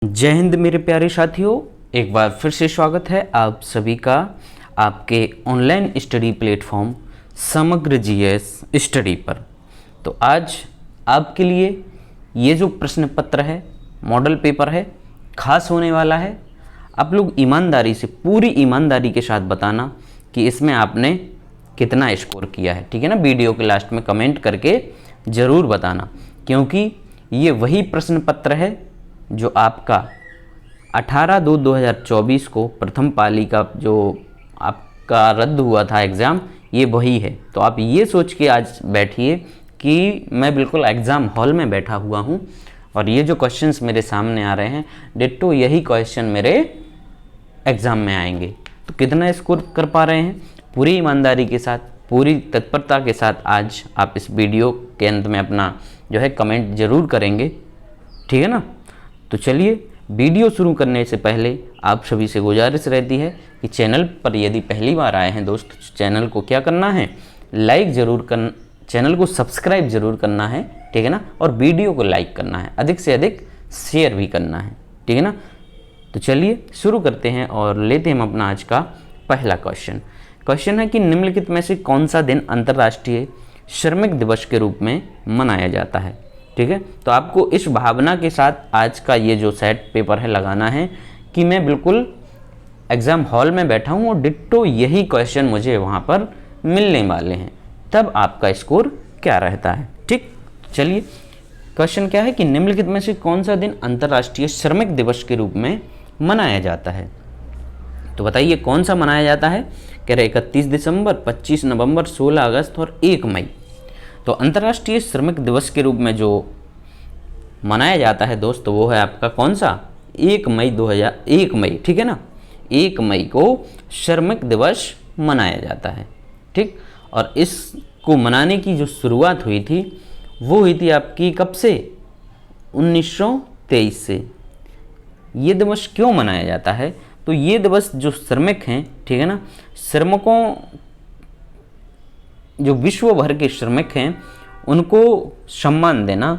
जय हिंद मेरे प्यारे साथियों, एक बार फिर से स्वागत है आप सभी का आपके ऑनलाइन स्टडी प्लेटफॉर्म समग्र जीएस स्टडी पर। तो आज आपके लिए ये जो प्रश्न पत्र है, मॉडल पेपर है, खास होने वाला है। आप लोग ईमानदारी से, पूरी ईमानदारी के साथ बताना कि इसमें आपने कितना स्कोर किया है, ठीक है ना। वीडियो के लास्ट में कमेंट करके ज़रूर बताना, क्योंकि ये वही प्रश्न पत्र है जो आपका 18/2/2024 को प्रथम पाली का जो आपका रद्द हुआ था एग्ज़ाम, ये वही है। तो आप ये सोच के आज बैठिए कि मैं बिल्कुल एग्ज़ाम हॉल में बैठा हुआ हूँ और ये जो क्वेश्चंस मेरे सामने आ रहे हैं, डिट्टो यही क्वेश्चन मेरे एग्ज़ाम में आएंगे। तो कितना स्कोर कर पा रहे हैं, पूरी ईमानदारी के साथ, पूरी तत्परता के साथ आज आप इस वीडियो के अंत में अपना जो है कमेंट ज़रूर करेंगे, ठीक है ना। तो चलिए, वीडियो शुरू करने से पहले आप सभी से गुजारिश रहती है कि चैनल पर यदि पहली बार आए हैं दोस्त, चैनल को क्या करना है, लाइक ज़रूर करना, चैनल को सब्सक्राइब ज़रूर करना है, ठीक है ना। और वीडियो को लाइक करना है, अधिक से अधिक शेयर भी करना है, ठीक है ना। तो चलिए शुरू करते हैं और लेते हैं हम अपना आज का पहला क्वेश्चन है कि निम्नलिखित में से कौन सा दिन अंतर्राष्ट्रीय श्रमिक दिवस के रूप में मनाया जाता है, ठीक है। तो आपको इस भावना के साथ आज का ये जो सेट पेपर है लगाना है कि मैं बिल्कुल एग्ज़ाम हॉल में बैठा हूँ और डिट्टो यही क्वेश्चन मुझे वहाँ पर मिलने वाले हैं, तब आपका स्कोर क्या रहता है, ठीक। चलिए, क्वेश्चन क्या है कि निम्नलिखित में से कौन सा दिन अंतर्राष्ट्रीय श्रमिक दिवस के रूप में मनाया जाता है। तो बताइए कौन सा मनाया जाता है। कह रहे 31 दिसंबर, 25 नवंबर, 16 अगस्त और 1 मई। तो अंतर्राष्ट्रीय श्रमिक दिवस के रूप में जो मनाया जाता है दोस्त, वो है आपका कौन सा, 1 मई, ठीक है ना। 1 मई को श्रमिक दिवस मनाया जाता है, ठीक। और इसको मनाने की जो शुरुआत हुई थी वो हुई थी आपकी कब से, 1923 से। ये दिवस क्यों मनाया जाता है, तो ये दिवस जो श्रमिक हैं, ठीक है ना, श्रमिकों, जो विश्व भर के श्रमिक हैं, उनको सम्मान देना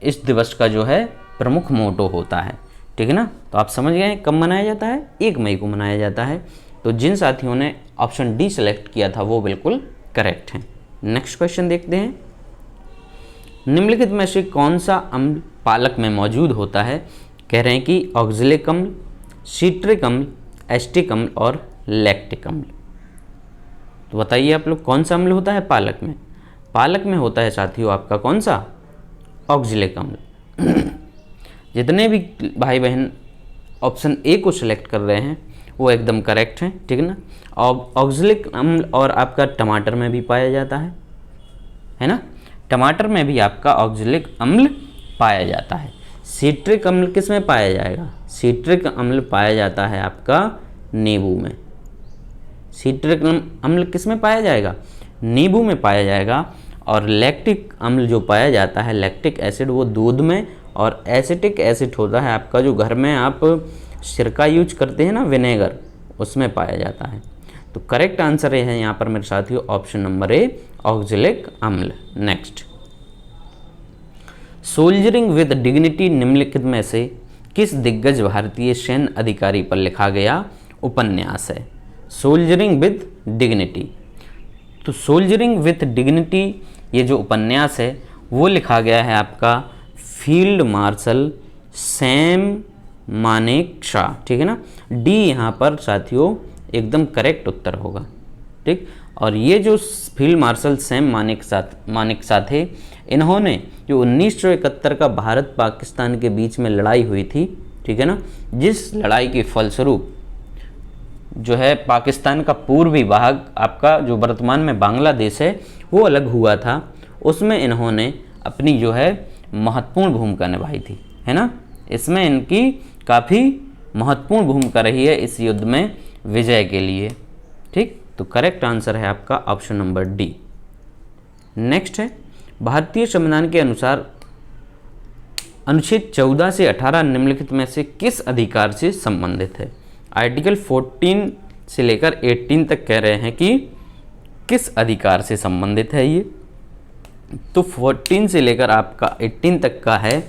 इस दिवस का जो है प्रमुख मोटो होता है, ठीक है ना। तो आप समझ गए कब मनाया जाता है, 1 मई को मनाया जाता है। तो जिन साथियों ने ऑप्शन डी सेलेक्ट किया था वो बिल्कुल करेक्ट है। नेक्स्ट क्वेश्चन देखते हैं। निम्नलिखित में से कौन सा अम्ल पालक में मौजूद होता है। कह रहे हैं कि ऑक्जेलिक अम्ल, सिट्रिक अम्ल, एस्टिक अम्ल और लैक्टिक अम्ल। तो बताइए आप लोग कौन सा अम्ल होता है पालक में। पालक में होता है साथियों आपका कौन सा, ऑक्जेलिक अम्ल। जितने भी भाई बहन ऑप्शन ए को सिलेक्ट कर रहे हैं वो एकदम करेक्ट हैं, ठीक है ना। और ऑक्जेलिक अम्ल और आपका टमाटर में भी पाया जाता है ना, टमाटर में भी आपका ऑक्जेलिक अम्ल पाया जाता है। सिट्रिक अम्ल किस में पाया जाएगा, सिट्रिक अम्ल पाया जाता है आपका नींबू में। सिट्रिक अम्ल किस में पाया जाएगा, नींबू में पाया जाएगा। और लैक्टिक अम्ल जो पाया जाता है, लैक्टिक एसिड, वो दूध में। और एसिटिक एसिड होता है आपका जो घर में आप सिरका यूज करते हैं ना, विनेगर, उसमें पाया जाता है। तो करेक्ट आंसर है यहाँ पर मेरे साथियों ऑप्शन नंबर ए, ऑक्जेलिक अम्ल। नेक्स्ट, सोल्जरिंग विद डिग्निटी निम्नलिखित में से किस दिग्गज भारतीय सैन्य अधिकारी पर लिखा गया उपन्यास है। सोल्जरिंग विद डिग्निटी, तो सोल्जरिंग विद डिग्निटी ये जो उपन्यास है वो लिखा गया है आपका फील्ड मार्शल सैम मानेकशॉ, ठीक है ना। डी यहाँ पर साथियों एकदम करेक्ट उत्तर होगा, ठीक। और ये जो फील्ड मार्शल सैम मानेकशॉ थे, इन्होंने जो 1971 का भारत पाकिस्तान के बीच में लड़ाई हुई थी, ठीक है ना, जिस लड़ाई के फलस्वरूप जो है पाकिस्तान का पूर्वी भाग आपका जो वर्तमान में बांग्लादेश है वो अलग हुआ था, उसमें इन्होंने अपनी जो है महत्वपूर्ण भूमिका निभाई थी, है ना। इसमें इनकी काफ़ी महत्वपूर्ण भूमिका रही है इस युद्ध में विजय के लिए, ठीक। तो करेक्ट आंसर है आपका ऑप्शन नंबर डी। नेक्स्ट है, भारतीय संविधान के अनुसार अनुच्छेद 14 से 18 निम्नलिखित में से किस अधिकार से संबंधित है। आर्टिकल 14 से लेकर 18 तक कह रहे हैं कि किस अधिकार से संबंधित है ये। तो 14 से लेकर आपका 18 तक का है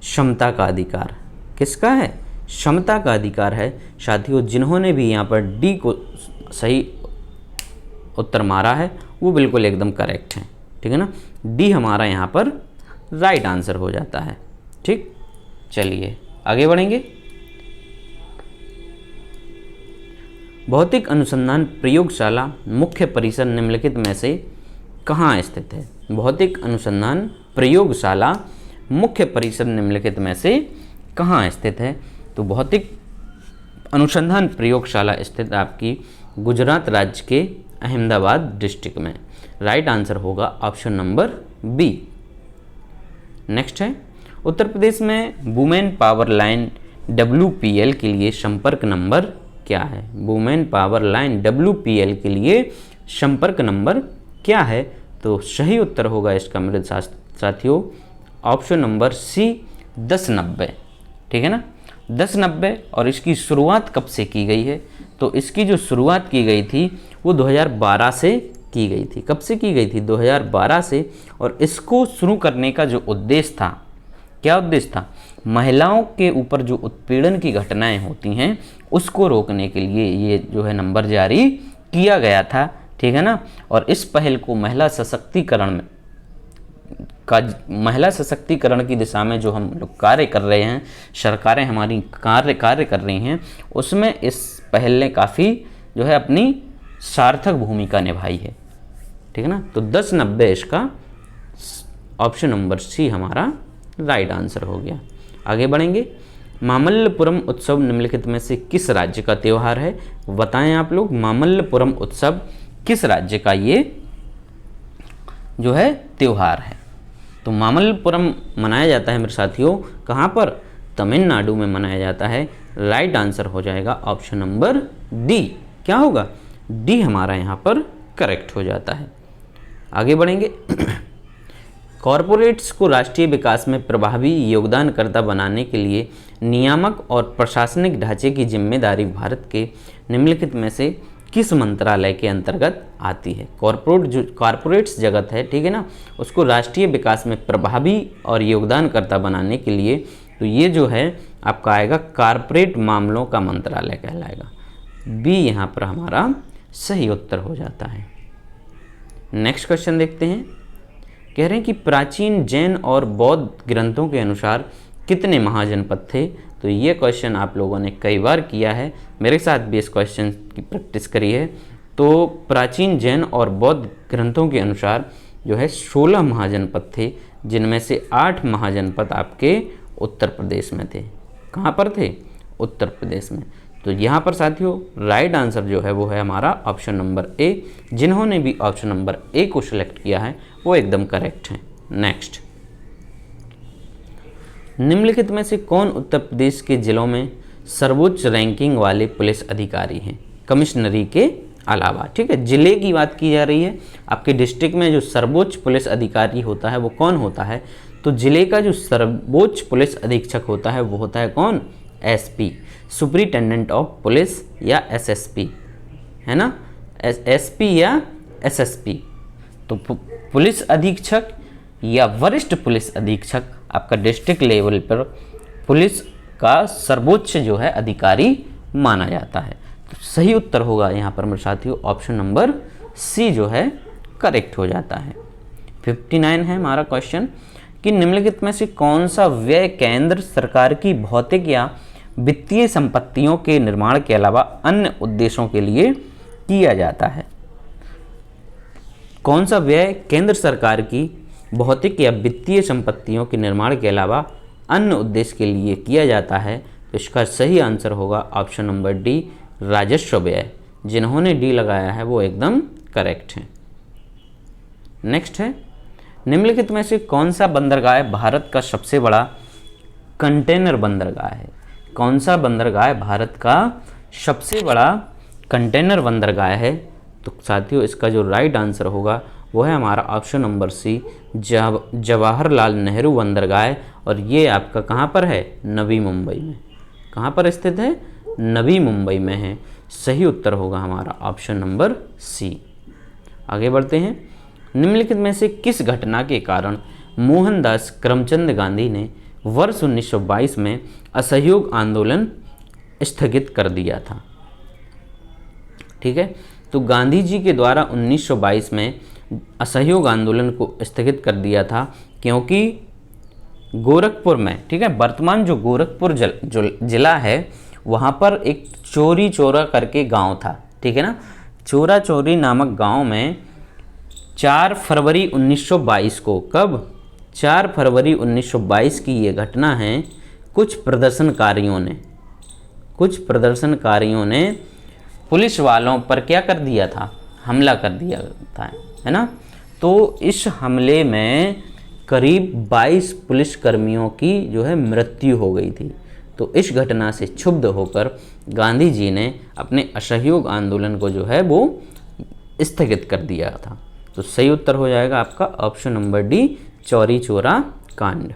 क्षमता का अधिकार, किसका है? समता का अधिकार है। साथियों, जिन्होंने भी यहाँ पर डी को सही उत्तर मारा है वो बिल्कुल एकदम करेक्ट है। ठीक है ना, डी हमारा यहाँ पर राइट आंसर हो जाता है। ठीक, चलिए आगे बढ़ेंगे। भौतिक अनुसंधान प्रयोगशाला मुख्य परिसर निम्नलिखित में से कहाँ स्थित है? भौतिक अनुसंधान प्रयोगशाला मुख्य परिसर निम्नलिखित में से कहाँ स्थित है? तो भौतिक अनुसंधान प्रयोगशाला स्थित आपकी गुजरात राज्य के अहमदाबाद डिस्ट्रिक्ट में। राइट आंसर होगा ऑप्शन नंबर बी। नेक्स्ट है, उत्तर प्रदेश में वुमेन पावर लाइन WPL के लिए संपर्क नंबर क्या है? वुमेन पावर लाइन WPL के लिए संपर्क नंबर क्या है? तो सही उत्तर होगा इसका मेरे साथियों ऑप्शन नंबर सी 1090। ठीक है ना, 1090। और इसकी शुरुआत कब से की गई है? तो इसकी जो शुरुआत की गई थी वो 2012 से की गई थी। कब से की गई थी? 2012 से। और इसको शुरू करने का जो उद्देश्य था, क्या उद्देश्य था? महिलाओं के ऊपर जो उत्पीड़न की घटनाएं होती हैं उसको रोकने के लिए ये जो है नंबर जारी किया गया था। ठीक है ना, और इस पहल को महिला सशक्तिकरण की दिशा में जो हम लोग कार्य कर रहे हैं, सरकारें हमारी कार्य कर रही हैं, उसमें इस पहल ने काफ़ी जो है अपनी सार्थक भूमिका निभाई है। ठीक है ना, तो 1090 इसका ऑप्शन नंबर सी हमारा राइट आंसर हो गया। आगे बढ़ेंगे। मामल्लपुरम उत्सव निम्नलिखित में से किस राज्य का त्यौहार है? बताएं आप लोग, मामल्लपुरम उत्सव किस राज्य का ये जो है त्यौहार है? तो मामल्लपुरम मनाया जाता है मेरे साथियों कहाँ पर? तमिलनाडु में मनाया जाता है। राइट आंसर हो जाएगा ऑप्शन नंबर डी। क्या होगा? डी हमारा यहाँ पर करेक्ट हो जाता है। आगे बढ़ेंगे। कॉरपोरेट्स को राष्ट्रीय विकास में प्रभावी योगदानकर्ता बनाने के लिए नियामक और प्रशासनिक ढांचे की जिम्मेदारी भारत के निम्नलिखित में से किस मंत्रालय के अंतर्गत आती है? कॉरपोरेट्स जगत है, ठीक है ना, उसको राष्ट्रीय विकास में प्रभावी और योगदानकर्ता बनाने के लिए तो ये जो है आपका आएगा कॉरपोरेट मामलों का मंत्रालय कहलाएगा। बी यहाँ पर हमारा सही उत्तर हो जाता है। नेक्स्ट क्वेश्चन देखते हैं। कह रहे हैं कि प्राचीन जैन और बौद्ध ग्रंथों के अनुसार कितने महाजनपद थे? तो ये क्वेश्चन आप लोगों ने कई बार किया है, मेरे साथ भी इस क्वेश्चन की प्रैक्टिस करी है। तो प्राचीन जैन और बौद्ध ग्रंथों के अनुसार जो है 16 महाजनपद थे, जिनमें से 8 महाजनपद आपके उत्तर प्रदेश में थे। कहाँ पर थे? उत्तर प्रदेश में। तो यहाँ पर साथियों राइट आंसर जो है वो है हमारा ऑप्शन नंबर ए। जिन्होंने भी ऑप्शन नंबर ए को सिलेक्ट किया है वो एकदम करेक्ट है। नेक्स्ट, निम्नलिखित में से कौन उत्तर प्रदेश के जिलों में सर्वोच्च रैंकिंग वाले पुलिस अधिकारी हैं कमिश्नरी के अलावा? ठीक है, जिले की बात की जा रही है। आपके डिस्ट्रिक्ट में जो सर्वोच्च पुलिस अधिकारी होता है वो कौन होता है? तो जिले का जो सर्वोच्च पुलिस अधीक्षक होता है वो होता है कौन? एसपी, सुपरिटेंडेंट ऑफ पुलिस या एसएसपी, है ना, एसपी या एसएसपी। तो पुलिस अधीक्षक या वरिष्ठ पुलिस अधीक्षक आपका डिस्ट्रिक्ट लेवल पर पुलिस का सर्वोच्च जो है अधिकारी माना जाता है। तो सही उत्तर होगा यहाँ पर मेरे साथियों ऑप्शन नंबर सी जो है करेक्ट हो जाता है। 59 है हमारा क्वेश्चन कि निम्नलिखित में से कौन सा व्यय केंद्र सरकार की भौतिक या वित्तीय संपत्तियों के निर्माण के अलावा अन्य उद्देश्यों के लिए किया जाता है? कौन सा व्यय केंद्र सरकार की भौतिक या वित्तीय संपत्तियों के निर्माण के अलावा अन्य उद्देश्य के लिए किया जाता है? तो इसका सही आंसर होगा ऑप्शन नंबर डी, राजस्व व्यय। जिन्होंने डी लगाया है वो एकदम करेक्ट है। नेक्स्ट है, निम्नलिखित में से कौन सा बंदरगाह भारत का सबसे बड़ा कंटेनर बंदरगाह है? कौन सा बंदरगाह भारत का सबसे बड़ा कंटेनर बंदरगाह है? तो साथियों इसका जो राइट आंसर होगा वो है हमारा option number C, Jawaharlal Nehru बंदरगाह। और ये आपका कहाँ पर है? नवी मुंबई में। कहाँ पर स्थित है? नवी मुंबई में है। सही उत्तर होगा हमारा ऑप्शन नंबर सी। आगे बढ़ते हैं। निम्नलिखित में से किस घटना के कारण मोहनदास करमचंद गांधी ने वर्ष 1922 में असहयोग आंदोलन स्थगित कर दिया था। ठीक है, तो गांधी जी के द्वारा 1922 में असहयोग आंदोलन को स्थगित कर दिया था क्योंकि गोरखपुर में, ठीक है, वर्तमान जो गोरखपुर जिला है वहाँ पर एक चोरी चोरा करके गांव था। ठीक है ना, चोरा चोरी नामक गांव में 4 फरवरी 1922 को, कब, 4 फरवरी 1922 की ये घटना है। कुछ प्रदर्शनकारियों ने पुलिस वालों पर क्या कर दिया था, हमला कर दिया था, है ना। तो इस हमले में करीब 22 पुलिसकर्मियों की जो है मृत्यु हो गई थी। तो इस घटना से क्षुब्ध होकर गांधी जी ने अपने असहयोग आंदोलन को जो है वो स्थगित कर दिया था। तो सही उत्तर हो जाएगा आपका option number D, Chauri Chaura कांड।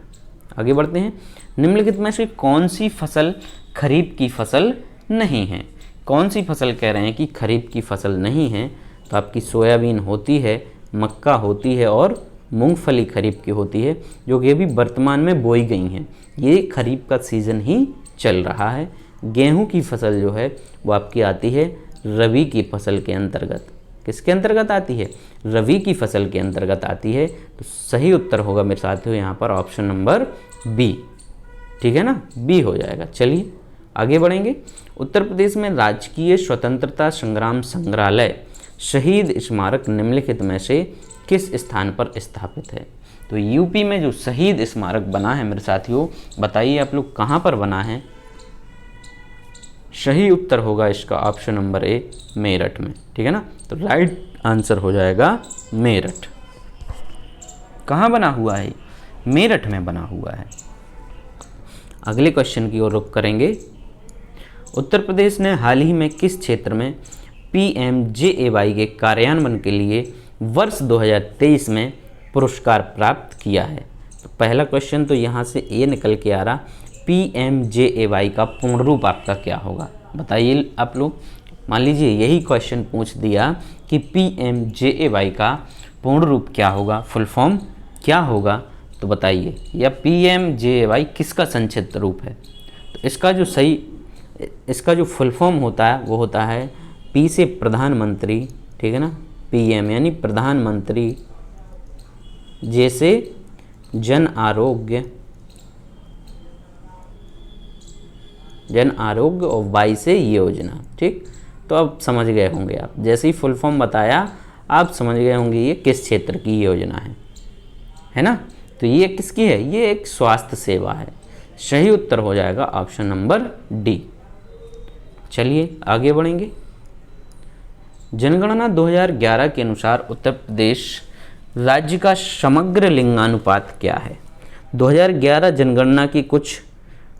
आगे बढ़ते हैं। निम्नलिखित में से कौन सी फसल खरीफ की फसल नहीं है? कौन सी फसल कह रहे हैं कि खरीफ की फसल नहीं है? तो आपकी सोयाबीन होती है, मक्का होती है और मूंगफली खरीफ की होती है, जो कि अभी वर्तमान में बोई गई हैं। ये खरीफ का सीज़न ही चल रहा है। गेहूं की फसल जो है वो आपकी आती है रबी की फसल के अंतर्गत। किसके अंतर्गत आती है? रबी की फसल के अंतर्गत आती है। तो सही उत्तर होगा मेरे साथियों यहाँ पर ऑप्शन नंबर बी। ठीक है ना, बी हो जाएगा। चलिए आगे बढ़ेंगे। उत्तर प्रदेश में राजकीय स्वतंत्रता संग्राम संग्रहालय शहीद स्मारक निम्नलिखित में से किस स्थान पर स्थापित है? तो यूपी में जो शहीद स्मारक बना है मेरे साथियों, बताइए आप लोग कहाँ पर बना है? सही उत्तर होगा इसका ऑप्शन नंबर ए, मेरठ में। ठीक है ना, तो राइट आंसर हो जाएगा मेरठ। कहाँ बना हुआ है? मेरठ में बना हुआ है। अगले क्वेश्चन की ओर रुख करेंगे। उत्तर प्रदेश ने हाल ही में किस क्षेत्र में PMJAY के कार्यान्वयन के लिए वर्ष 2023 में पुरस्कार प्राप्त किया है? तो पहला क्वेश्चन तो यहाँ से ये निकल के आ रहा, PMJAY का पूर्ण रूप आपका क्या होगा? बताइए आप लोग। मान लीजिए यही क्वेश्चन पूछ दिया कि PMJAY का पूर्ण रूप क्या होगा, फुल फॉर्म क्या होगा, तो बताइए। या PMJAY किसका संक्षिप्त रूप है? तो इसका जो फुल फॉर्म होता है वो होता है P से प्रधानमंत्री, ठीक है ना, PM यानी प्रधानमंत्री, जैसे जन आरोग्य और वाई से योजना। ठीक, तो अब समझ गए होंगे आप, जैसे ही फुल फॉर्म बताया आप समझ गए होंगे ये किस क्षेत्र की योजना है ना। तो ये किसकी है? ये एक स्वास्थ्य सेवा है। सही उत्तर हो जाएगा ऑप्शन नंबर डी। चलिए आगे बढ़ेंगे। जनगणना 2011 के अनुसार उत्तर प्रदेश राज्य का समग्र लिंगानुपात क्या है? 2011 जनगणना की कुछ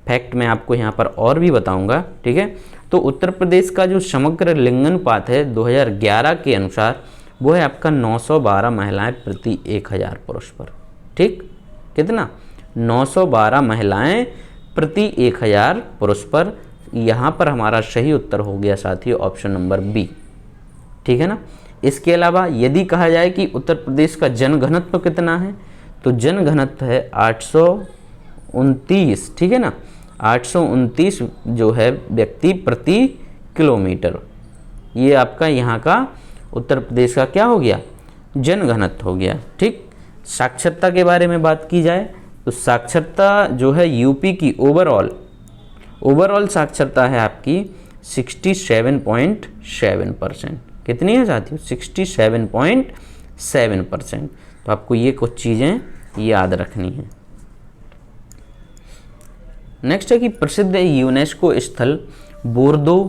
फैक्ट मैं आपको यहाँ पर और भी बताऊंगा। ठीक है, तो उत्तर प्रदेश का जो समग्र लिंगानुपात है 2011 के अनुसार वो है आपका 912 महिलाएं प्रति 1000 पुरुष पर। ठीक, कितना? 912 महिलाएं प्रति 1000 पुरुष पर। यहाँ पर हमारा सही उत्तर हो गया साथियों ऑप्शन नंबर बी। ठीक है ना। इसके अलावा यदि कहा जाए कि उत्तर प्रदेश का जनघनत्व कितना है, तो जनघनत्व है 829। ठीक है ना, 829 जो है व्यक्ति प्रति किलोमीटर। ये आपका यहाँ का उत्तर प्रदेश का क्या हो गया? जनघनत्व हो गया। ठीक, साक्षरता के बारे में बात की जाए तो साक्षरता जो है यूपी की ओवरऑल साक्षरता है आपकी 67.7%। कितनी है साथियों? 67.7%। तो आपको ये कुछ चीज़ें याद रखनी है। नेक्स्ट है कि प्रसिद्ध यूनेस्को स्थल बोर्दो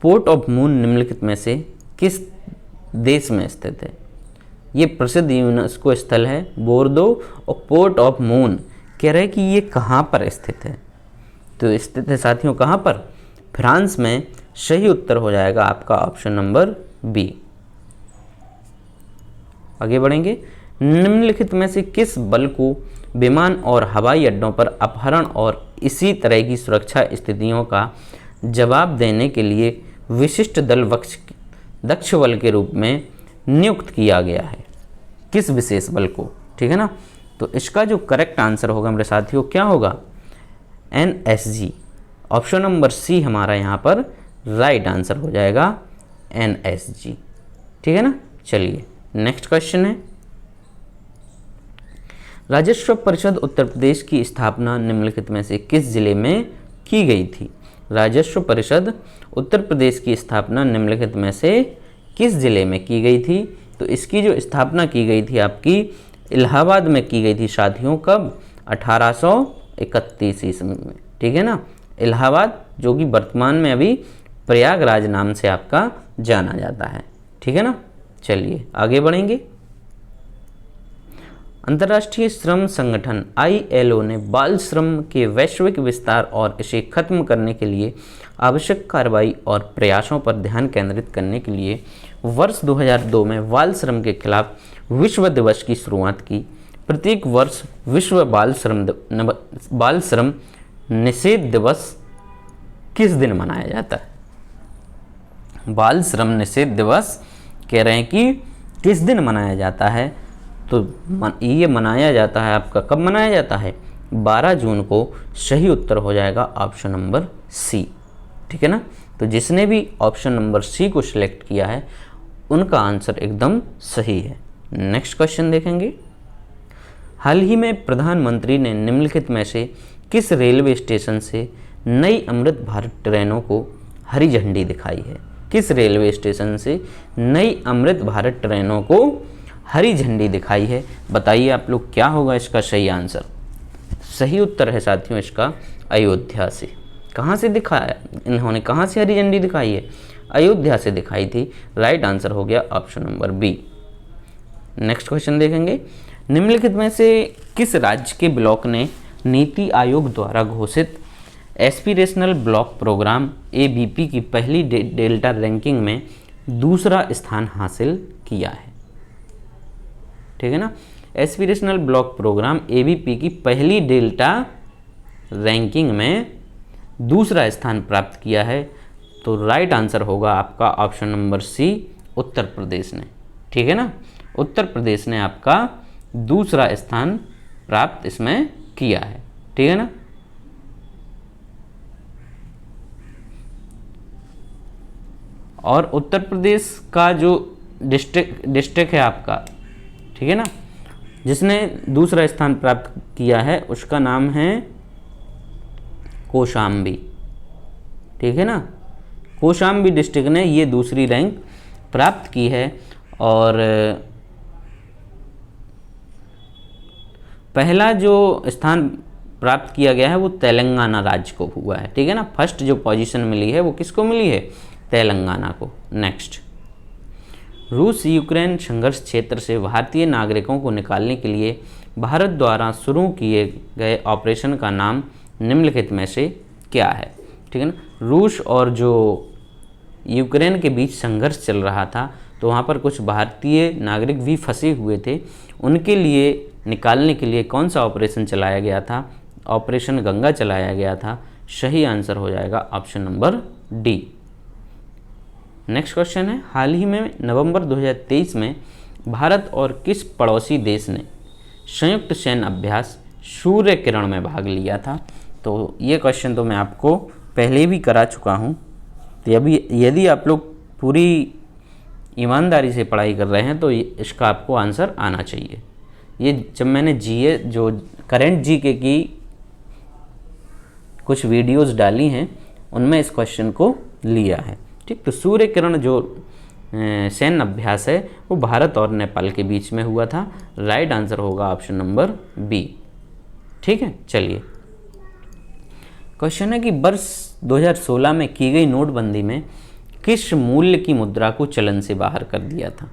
पोर्ट ऑफ मून निम्नलिखित में से किस देश में स्थित है? ये प्रसिद्ध यूनेस्को स्थल है बोर्दो और पोर्ट ऑफ मून। कह रहे हैं कि ये कहाँ पर स्थित है? तो स्थित है साथियों कहाँ पर? फ्रांस में। सही उत्तर हो जाएगा आपका ऑप्शन नंबर बी। आगे बढ़ेंगे। निम्नलिखित में से किस बल को विमान और हवाई अड्डों पर अपहरण और इसी तरह की सुरक्षा स्थितियों का जवाब देने के लिए विशिष्ट दक्ष बल के रूप में नियुक्त किया गया है? किस विशेष बल को? ठीक है ना, तो इसका जो करेक्ट आंसर होगा मेरे साथियों क्या होगा? NSG। ऑप्शन नंबर सी हमारा यहाँ पर राइट आंसर हो जाएगा, NSG। ठीक है ना। चलिए नेक्स्ट क्वेश्चन है, राजस्व परिषद उत्तर प्रदेश की स्थापना निम्नलिखित में से किस जिले में की गई थी? राजस्व परिषद उत्तर प्रदेश की स्थापना निम्नलिखित में से किस जिले में की गई थी? तो इसकी जो स्थापना की गई थी आपकी इलाहाबाद में की गई थी साथियों। कब? 1831 ईस्वी में। ठीक है ना। इलाहाबाद जो कि वर्तमान में अभी प्रयागराज नाम से आपका जाना जाता है। ठीक है ना। चलिए आगे बढ़ेंगे। अंतर्राष्ट्रीय श्रम संगठन ILO ने बाल श्रम के वैश्विक विस्तार और इसे खत्म करने के लिए आवश्यक कार्रवाई और प्रयासों पर ध्यान केंद्रित करने के लिए वर्ष 2002 में बाल श्रम के खिलाफ विश्व दिवस की शुरुआत की। प्रत्येक वर्ष विश्व बाल श्रम निषेध दिवस किस दिन मनाया जाता है? बाल श्रम निषेध दिवस कह रहे हैं कि किस दिन मनाया जाता है? तो ये मनाया जाता है आपका, कब मनाया जाता है? 12 जून को। सही उत्तर हो जाएगा ऑप्शन नंबर सी। ठीक है ना। तो जिसने भी ऑप्शन नंबर सी को सिलेक्ट किया है उनका आंसर एकदम सही है। नेक्स्ट क्वेश्चन देखेंगे, हाल ही में प्रधानमंत्री ने निम्नलिखित में से किस रेलवे स्टेशन से नई अमृत भारत ट्रेनों को हरी झंडी दिखाई है? किस रेलवे स्टेशन से नई अमृत भारत ट्रेनों को हरी झंडी दिखाई है? बताइए आप लोग क्या होगा इसका सही आंसर। सही उत्तर है साथियों इसका अयोध्या से। कहाँ से दिखाया इन्होंने, कहाँ से हरी झंडी दिखाई है? अयोध्या से दिखाई थी। राइट आंसर हो गया option number B. Next question देखेंगे, निम्नलिखित में से किस राज्य के ब्लॉक ने नीति आयोग द्वारा घोषित एस्पिरेशनल ब्लॉक प्रोग्राम ABP की पहली डेल्टा रैंकिंग में दूसरा स्थान हासिल किया है? ठीक है ना। एस्पिरेशनल ब्लॉक प्रोग्राम ABP की पहली डेल्टा रैंकिंग में दूसरा स्थान प्राप्त किया है। तो राइट आंसर होगा आपका ऑप्शन नंबर सी, उत्तर प्रदेश ने। ठीक है ना। उत्तर प्रदेश ने आपका दूसरा स्थान प्राप्त इसमें किया है। ठीक है ना। और उत्तर प्रदेश का जो डिस्ट्रिक्ट है आपका, ठीक है ना, जिसने दूसरा स्थान प्राप्त किया है उसका नाम है कौशाम्बी। ठीक है ना। कौशाम्बी डिस्ट्रिक्ट ने ये दूसरी रैंक प्राप्त की है। और पहला जो स्थान प्राप्त किया गया है वो तेलंगाना राज्य को हुआ है। ठीक है ना। फर्स्ट जो पोजीशन मिली है वो किसको मिली है? तेलंगाना को। नेक्स्ट, रूस यूक्रेन संघर्ष क्षेत्र से भारतीय नागरिकों को निकालने के लिए भारत द्वारा शुरू किए गए ऑपरेशन का नाम निम्नलिखित में से क्या है? ठीक है ना। रूस और जो यूक्रेन के बीच संघर्ष चल रहा था तो वहाँ पर कुछ भारतीय नागरिक भी फंसे हुए थे। उनके लिए निकालने के लिए कौन सा ऑपरेशन चलाया गया था? ऑपरेशन गंगा चलाया गया था। सही आंसर हो जाएगा option number D. Next question है, हाल ही में नवंबर 2023 में भारत और किस पड़ोसी देश ने संयुक्त सैन्य अभ्यास सूर्य किरण में भाग लिया था? तो ये क्वेश्चन तो मैं आपको पहले भी करा चुका हूँ। तो अभी यदि आप लोग पूरी ईमानदारी से पढ़ाई कर रहे हैं तो इसका आपको आंसर आना चाहिए। ये जब मैंने जीए जो करेंट जीके की कुछ वीडियोस डाली हैं उनमें इस क्वेश्चन को लिया है। ठीक, तो सूर्य किरण जो सैन्य अभ्यास है वो भारत और नेपाल के बीच में हुआ था। राइट आंसर होगा ऑप्शन नंबर बी। ठीक है। चलिए, क्वेश्चन है कि वर्ष 2016 में की गई नोटबंदी में किस मूल्य की मुद्रा को चलन से बाहर कर दिया था?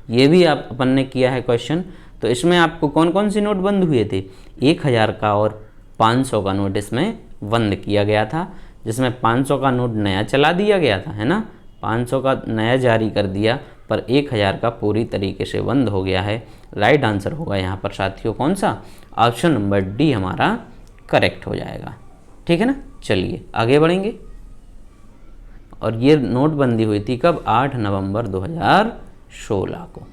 ये भी आप अपन ने किया है क्वेश्चन। तो इसमें आपको कौन कौन सी नोट बंद हुए थे? 1000 का और 500 का नोट इसमें बंद किया गया था, जिसमें 500 का नोट नया चला दिया गया था, है ना। 500 का नया जारी कर दिया पर 1000 का पूरी तरीके से बंद हो गया है। राइट आंसर होगा यहाँ पर साथियों कौन सा? ऑप्शन नंबर डी हमारा करेक्ट हो जाएगा। ठीक है ना। चलिए आगे बढ़ेंगे। और ये नोटबंदी हुई थी कब? 8 नवंबर 2016 को।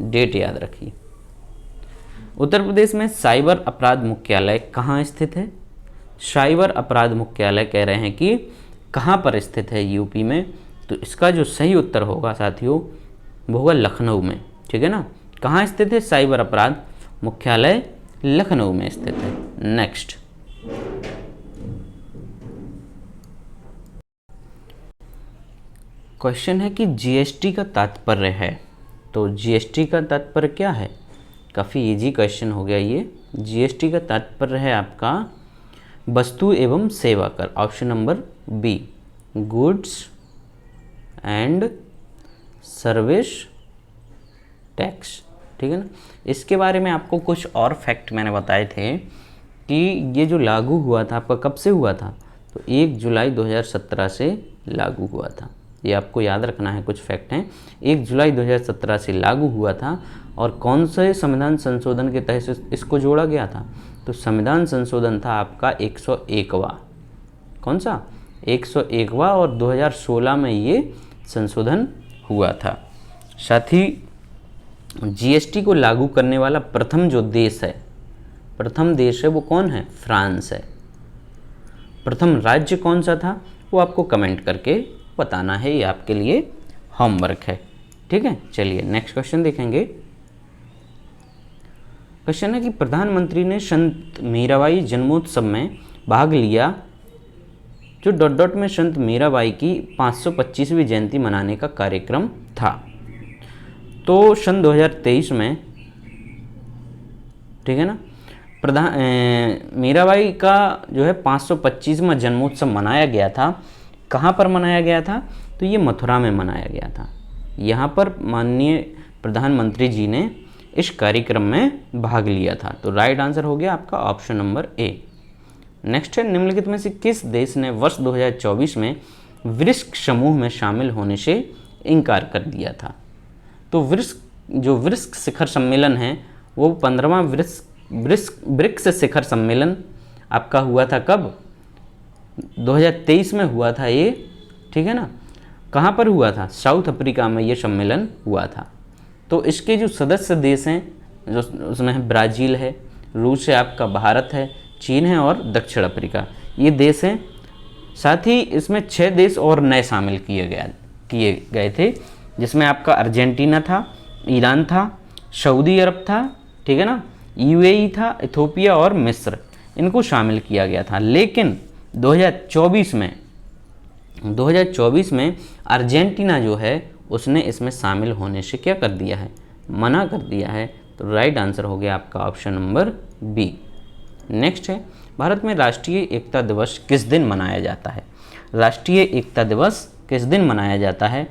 डेट याद रखिए। उत्तर प्रदेश में साइबर अपराध मुख्यालय कहाँ स्थित है? साइबर अपराध मुख्यालय कह रहे हैं कि कहाँ पर स्थित है यूपी में, तो इसका जो सही उत्तर होगा साथियों वो होगा लखनऊ में। ठीक है ना, कहाँ स्थित है साइबर अपराध मुख्यालय? लखनऊ में स्थित है। नेक्स्ट क्वेश्चन है कि जीएसटी का तात्पर्य है, तो जीएसटी का तात्पर्य क्या है? काफ़ी इजी क्वेश्चन हो गया ये। जीएसटी का तात्पर्य है आपका वस्तु एवं सेवा कर, option number B, goods and service tax. ठीक है ना, इसके बारे में आपको कुछ और फैक्ट मैंने बताए थे कि ये जो लागू हुआ था आपका कब से हुआ था, तो 1 जुलाई 2017 से लागू हुआ था। ये आपको याद रखना है, कुछ फैक्ट हैं। 1 जुलाई 2017 से लागू हुआ था और कौन से संविधान संशोधन के तहत इसको जोड़ा गया था, तो संविधान संशोधन था आपका 101वां। कौन सा? 101वां, और 2016 में ये संशोधन हुआ था। साथ ही जीएसटी को लागू करने वाला प्रथम देश है वो कौन है? फ्रांस है। प्रथम राज्य कौन सा था वो आपको कमेंट करके बताना है, ये आपके लिए होमवर्क है। ठीक है, चलिए नेक्स्ट क्वेश्चन देखेंगे। क्वेश्चन है कि प्रधानमंत्री ने संत मीराबाई जन्मोत्सव में भाग लिया जो डॉट डॉट में संत मीराबाई की 525वीं जयंती मनाने का कार्यक्रम था। तो सन 2023 में, ठीक है ना, मीराबाई का जो है 525वां जन्मोत्सव मनाया गया था। कहाँ पर मनाया गया था? तो ये मथुरा में मनाया गया था। यहाँ पर माननीय प्रधानमंत्री जी ने इस कार्यक्रम में भाग लिया था। तो राइट आंसर हो गया आपका ऑप्शन नंबर ए। नेक्स्ट है, निम्नलिखित में से किस देश ने वर्ष 2024 में ब्रिक्स समूह में शामिल होने से इनकार कर दिया था? तो ब्रिक्स शिखर सम्मेलन है वो 15वां ब्रिक्स शिखर सम्मेलन आपका हुआ था कब? 2023 में हुआ था ये। ठीक है ना, कहाँ पर हुआ था? साउथ अफ्रीका में ये सम्मेलन हुआ था। तो इसके जो सदस्य देश हैं जो उसमें है ब्राज़ील है, रूस है, आपका भारत है, चीन है और दक्षिण अफ्रीका, ये देश हैं। साथ ही इसमें 6 देश और नए शामिल किए गए थे, जिसमें आपका अर्जेंटीना था, ईरान था, सऊदी अरब था, ठीक है ना, यूएई था, इथोपिया और मिस्र, इनको शामिल किया गया था। लेकिन 2024 में अर्जेंटीना जो है उसने इसमें शामिल होने से क्या कर दिया है? मना कर दिया है। तो राइट आंसर हो गया आपका ऑप्शन नंबर बी। नेक्स्ट है, भारत में राष्ट्रीय एकता दिवस किस दिन मनाया जाता है? राष्ट्रीय एकता दिवस किस दिन मनाया जाता है?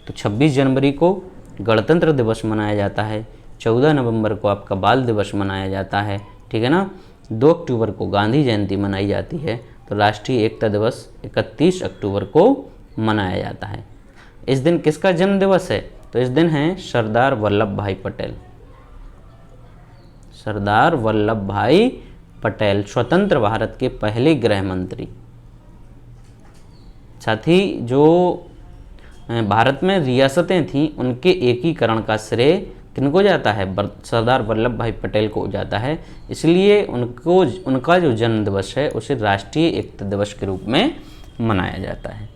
तो 26 जनवरी को गणतंत्र दिवस मनाया जाता है, 14 नवंबर को आपका बाल दिवस मनाया जाता है, ठीक है ना, 2 अक्टूबर को गांधी जयंती मनाई जाती है। तो राष्ट्रीय एकता दिवस 31 अक्टूबर को मनाया जाता है। इस दिन किसका जन्म दिवस है? तो इस दिन है सरदार वल्लभ भाई पटेल। सरदार वल्लभ भाई पटेल स्वतंत्र भारत के पहले गृह मंत्री। साथ ही जो भारत में रियासतें थीं उनके एकीकरण का श्रेय किनको जाता है? सरदार वल्लभ भाई पटेल को जाता है। इसलिए उनका जो जन्म दिवस है उसे राष्ट्रीय एकता दिवस के रूप में मनाया जाता है।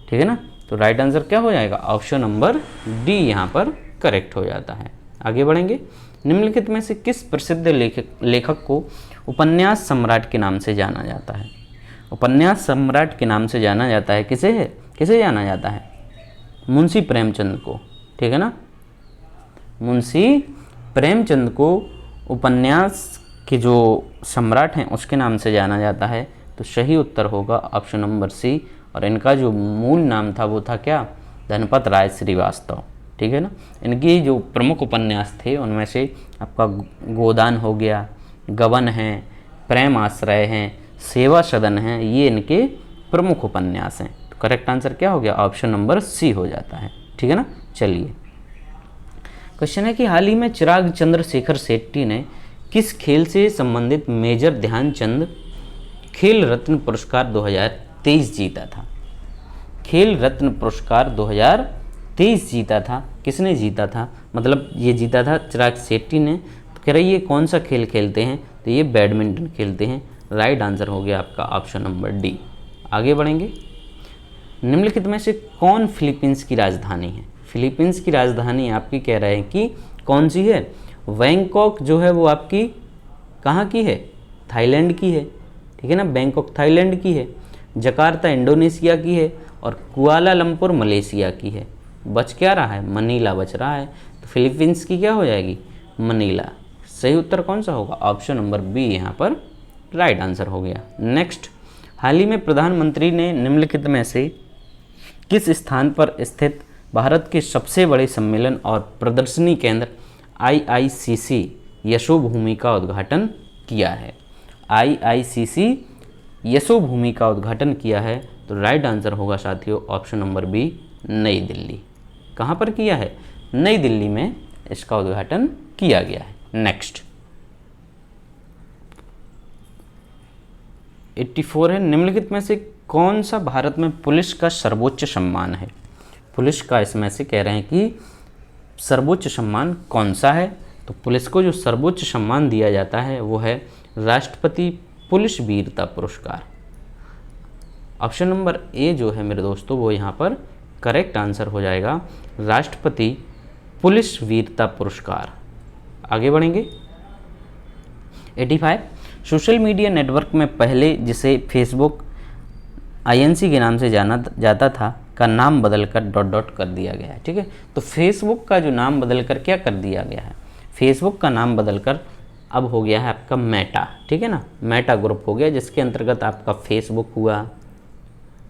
ठीक है ना, तो राइट आंसर क्या हो जाएगा? ऑप्शन नंबर डी यहाँ पर करेक्ट हो जाता है। आगे बढ़ेंगे। निम्नलिखित में से किस प्रसिद्ध लेखक को उपन्यास सम्राट के नाम से जाना जाता है? उपन्यास सम्राट के नाम से जाना जाता है किसे जाना जाता है? मुंशी प्रेमचंद को। ठीक है ना, मुंशी प्रेमचंद को उपन्यास के जो सम्राट हैं उसके नाम से जाना जाता है। तो सही उत्तर होगा ऑप्शन नंबर सी। और इनका जो मूल नाम था वो था क्या? धनपत राय श्रीवास्तव। ठीक है ना, इनकी जो प्रमुख उपन्यास थे उनमें से आपका गोदान हो गया, गबन है, प्रेम आश्रय हैं, सेवा सदन है, ये इनके प्रमुख उपन्यास हैं। तो करेक्ट आंसर क्या हो गया? ऑप्शन नंबर सी हो जाता है। ठीक है ना, चलिए क्वेश्चन है कि हाल ही में चिराग चंद्रशेखर शेट्टी ने किस खेल से संबंधित मेजर ध्यानचंद खेल रत्न पुरस्कार 2023 जीता था? खेल रत्न पुरस्कार 2023 जीता था। किसने जीता था? मतलब ये जीता था चिराग शेट्टी ने। तो कह रही है कौन सा खेल खेलते हैं, तो ये बैडमिंटन खेलते हैं। राइट आंसर हो गया आपका ऑप्शन नंबर डी। आगे बढ़ेंगे। निम्नलिखित में से कौन फिलीपींस की राजधानी है? फिलीपींस की राजधानी आपकी कह रहे हैं कि कौन सी है? बैंकॉक जो है वो आपकी कहाँ की है? थाईलैंड की है, ठीक है ना, बैंकॉक थाईलैंड की है। जकार्ता इंडोनेशिया की है और कुआलालंपुर मलेशिया की है। बच क्या रहा है? मनीला बच रहा है। तो फिलीपींस की क्या हो जाएगी? मनीला। सही उत्तर कौन सा होगा? ऑप्शन नंबर बी यहाँ पर राइट आंसर हो गया। नेक्स्ट, हाल ही में प्रधानमंत्री ने निम्नलिखित में से किस स्थान पर स्थित भारत के सबसे बड़े सम्मेलन और प्रदर्शनी केंद्र IICC यशोभूमि का उद्घाटन किया है? IICC यशोभूमि का उद्घाटन किया है, तो राइट आंसर होगा साथियों ऑप्शन नंबर बी, नई दिल्ली। कहाँ पर किया है? नई दिल्ली में इसका उद्घाटन किया गया है। नेक्स्ट 84 है, निम्नलिखित में से कौन सा भारत में पुलिस का सर्वोच्च सम्मान है? पुलिस का इसमें से कह रहे हैं कि सर्वोच्च सम्मान कौन सा है? तो पुलिस को जो सर्वोच्च सम्मान दिया जाता है वो है राष्ट्रपति पुलिस वीरता पुरस्कार। ऑप्शन नंबर ए जो है मेरे दोस्तों वो यहाँ पर करेक्ट आंसर हो जाएगा, राष्ट्रपति पुलिस वीरता पुरस्कार। आगे बढ़ेंगे। 85, सोशल मीडिया नेटवर्क में पहले जिसे फेसबुक INC के नाम से जाना जाता था का नाम बदलकर ... कर दिया गया है। ठीक है, तो फेसबुक का जो नाम बदलकर क्या कर दिया गया है? फेसबुक का नाम बदलकर अब हो गया है आपका मेटा। ठीक है ना, मेटा ग्रुप हो गया, जिसके अंतर्गत आपका फेसबुक हुआ,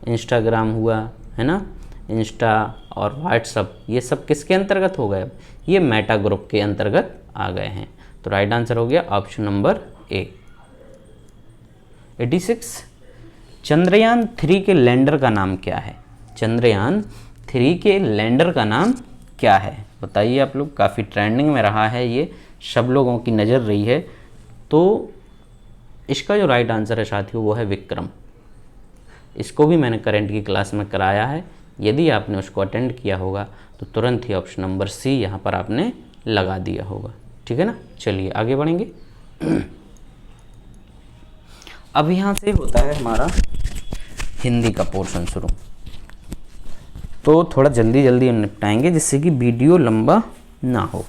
इंस्टाग्राम हुआ, है ना, इंस्टा और व्हाट्सअप, ये सब किसके अंतर्गत हो गए? ये मेटा ग्रुप के अंतर्गत आ गए हैं। तो राइट आंसर हो गया ऑप्शन नंबर ए। 86, चंद्रयान 3 के लैंडर का नाम क्या है? चंद्रयान 3 के लैंडर का नाम क्या है? बताइए आप लोग, काफ़ी ट्रेंडिंग में रहा है ये, सब लोगों की नज़र रही है। तो इसका जो राइट आंसर है साथियों वो है विक्रम। इसको भी मैंने करंट की क्लास में कराया है, यदि आपने उसको अटेंड किया होगा तो तुरंत ही ऑप्शन नंबर सी यहाँ पर आपने लगा दिया होगा। ठीक है ना, चलिए आगे बढ़ेंगे। अब यहाँ से होता है हमारा हिंदी का पोर्शन शुरू, तो थोड़ा जल्दी जल्दी हम निपटाएंगे जिससे कि वीडियो लंबा ना हो।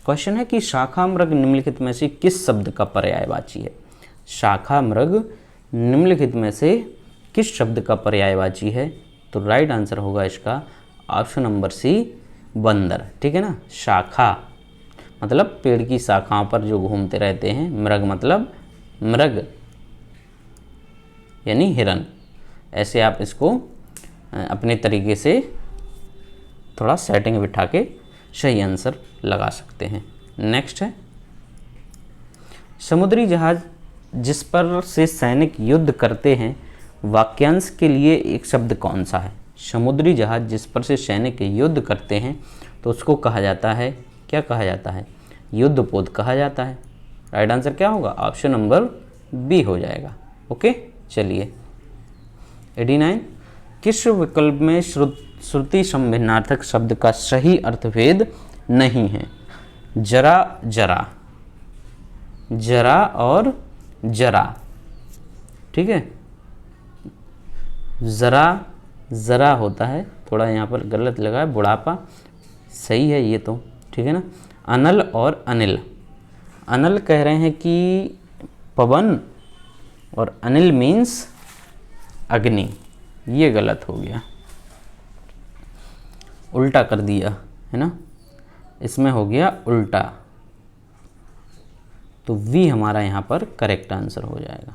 क्वेश्चन है कि शाखा मृग निम्नलिखित में से किस शब्द का पर्यायवाची है? शाखा मृग निम्नलिखित में से किस शब्द का पर्यायवाची है? तो राइट आंसर होगा इसका ऑप्शन नंबर सी, बंदर। ठीक है ना, शाखा मतलब पेड़ की शाखाओं पर जो घूमते रहते हैं, मृग मतलब मृग यानी हिरन। ऐसे आप इसको अपने तरीके से थोड़ा सेटिंग बिठा के सही आंसर लगा सकते हैं। नेक्स्ट है, समुद्री जहाज जिस पर से सैनिक युद्ध करते हैं वाक्यांश के लिए एक शब्द कौन सा है? समुद्री जहाज जिस पर से सैनिक युद्ध करते हैं तो उसको कहा जाता है, क्या कहा जाता है? युद्धपोत कहा जाता है। राइट आंसर क्या होगा? ऑप्शन नंबर बी हो जाएगा। ओके, चलिए 89, किस विकल्प में श्रुति संभिन्नार्थक शब्द का सही अर्थभेद नहीं है? जरा जरा, जरा और जरा। ठीक है, जरा जरा होता है, थोड़ा यहाँ पर गलत लगा है, बुढ़ापा सही है ये तो। ठीक है ना, अनल और अनिल, अनल कह रहे हैं कि पवन और अनिल मीन्स अग्नि, ये गलत हो गया, उल्टा कर दिया है ना, इसमें हो गया उल्टा। तो वी हमारा यहाँ पर करेक्ट आंसर हो जाएगा।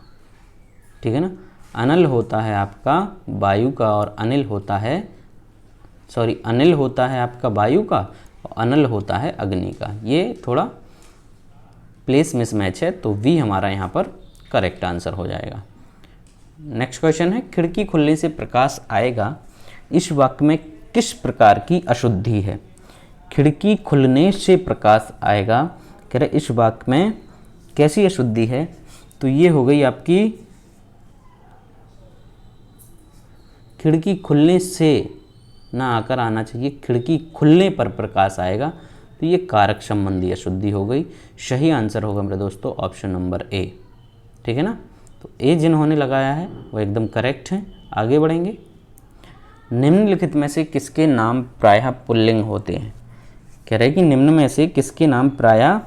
ठीक है ना, अनल होता है आपका वायु का और अनिल होता है, सॉरी अनिल होता है आपका वायु का और अनल होता है अग्नि का। ये थोड़ा प्लेस मिसमैच है, तो वी हमारा यहाँ पर करेक्ट आंसर हो जाएगा। नेक्स्ट क्वेश्चन है, खिड़की खुलने से प्रकाश आएगा, इस वाक्य में किस प्रकार की अशुद्धि है? खिड़की खुलने से प्रकाश आएगा, कह रहे इस वाक्य में कैसी अशुद्धि है? तो ये हो गई आपकी खिड़की खुलने से ना आकर आना चाहिए, खिड़की खुलने पर प्रकाश आएगा, तो तो ये कारक संबंधी अशुद्धि हो गई। सही आंसर होगा मेरे दोस्तों ऑप्शन नंबर ए। ठीक है ना, तो ए जिन्होंने लगाया है वो एकदम करेक्ट है। आगे बढ़ेंगे। निम्नलिखित में से किसके नाम प्रायः पुल्लिंग होते हैं? कह रहे हैं कि निम्न में से किसके नाम प्रायः